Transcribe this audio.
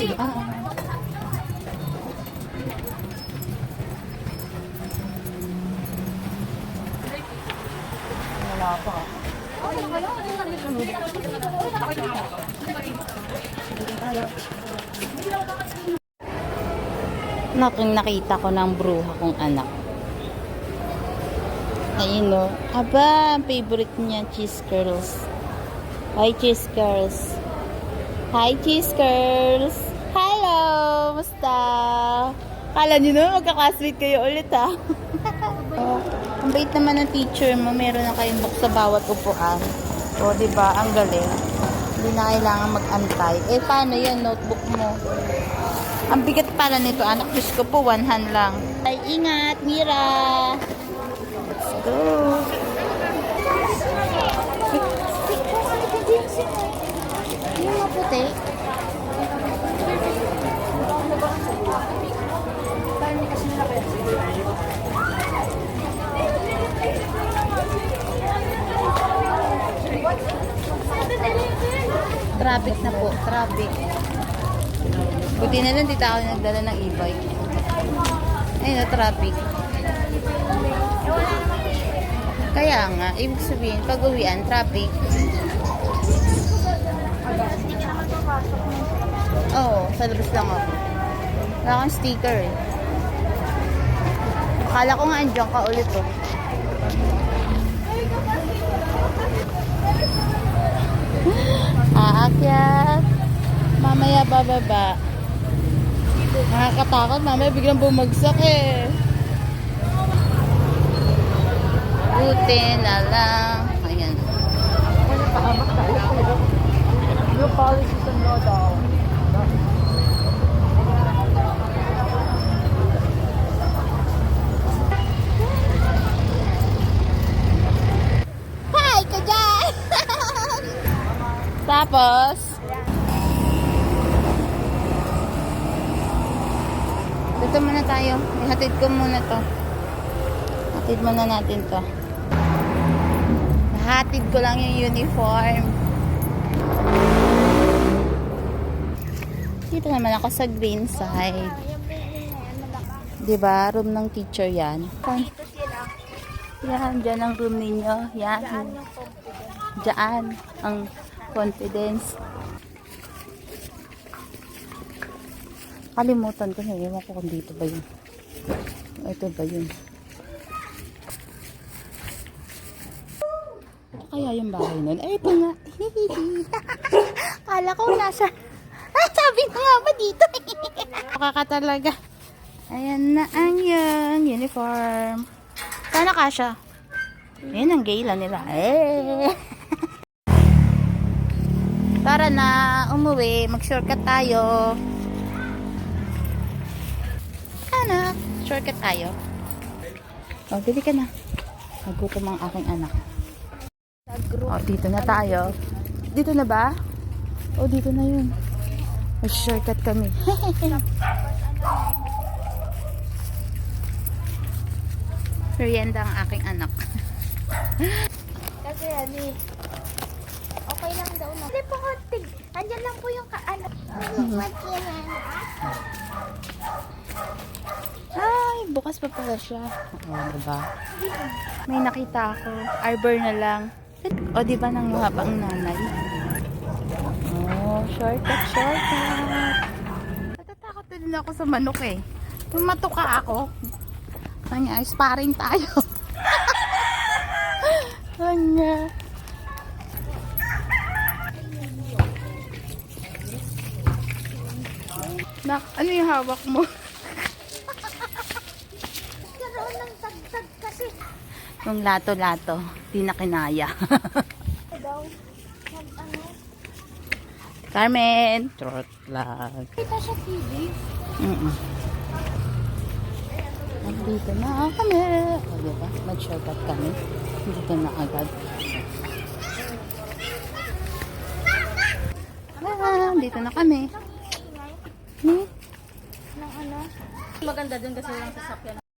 Yan. Wala pa. Nakita ko ng bruha kong anak. Ayun o. Aba, ang favorite niya, cheese curls. Hi, cheese curls. Hi, cheese curls. Hello! Musta? Kala niyo na, magka-classmate kayo ulit ha. Ang bait naman ng teacher mo. Meron na kayong book sa bawat upuan. O, diba? Ang galing. Hindi na kailangan mag-antay. Eh, paano yan? Notebook mo. Ang bigat pala nito, anak. Diyos ko po, one hand lang. Ay, ingat, Mira! Let's go! Yung maputi. Traffic na po, traffic. Buti na lang, dito ako nagdala ng e-bike. Ayun na, traffic. Kaya nga, ibig sabihin, pag uwian, traffic. Oo, sa labas lang ako. Wala akong sticker eh. Akala ko nga andyan ka ulit oh. Aakyat. Mamaya bababa. Nakakatakot, mamaya biglang bumagsak eh. Buti na lang. Ayan. Yung policy sa law daw. Hi ka dyan! Tapos, dito muna tayo. Ihatid ko muna to. Hatid muna natin to. Hatid ko lang yung uniform. Dito naman ako sa green side. Diba? Room ng teacher yan. Yan, dyan ang room ninyo. Yan. Dyan ang confidence. Kalimutan ko na. Ewan ko kung dito ba yun. Ito ba yun? Ito kaya yung bahay nun? Ay, ito nga. Kala ko nasa... Ah, sabi na nga ba dito? Kaka talaga. Ayan na ang yung uniform. Sana kasha. Ayan ang gala nila. Eh. Tara na, umuwi. Mag-shortcut tayo. Anak, shortcut tayo. O, bili ka na. Nagutom ang aking anak. O, dito na tayo. Dito na ba? O, dito na yun. Mag-shortcut kami. Merienda ang aking anak. Kasi ani, okay lang daw na. Hindi po, andyan lang po yung ano. Ay, bukas pa pala siya. Oo, diba? May nakita ako. Arbor na lang. O, diba nang habang nanay? Oh, shortcut, shortcut. Natatakot na din ako sa manok eh. Kung matuka ako, kanya, sparring tayo. Kanya. Nak, ano yung hawak mo? Karoon ng tagtag kasi. Yung lato-lato, di na kinaya. Daw, ano, Carmen! Trot lang. kita sa TV. Nandito na kami. O, diba? Mag-shortcut kami. Dito na agad. Ah, dito na kami. Ng ano? Maganda dun kasi yung sasakyan.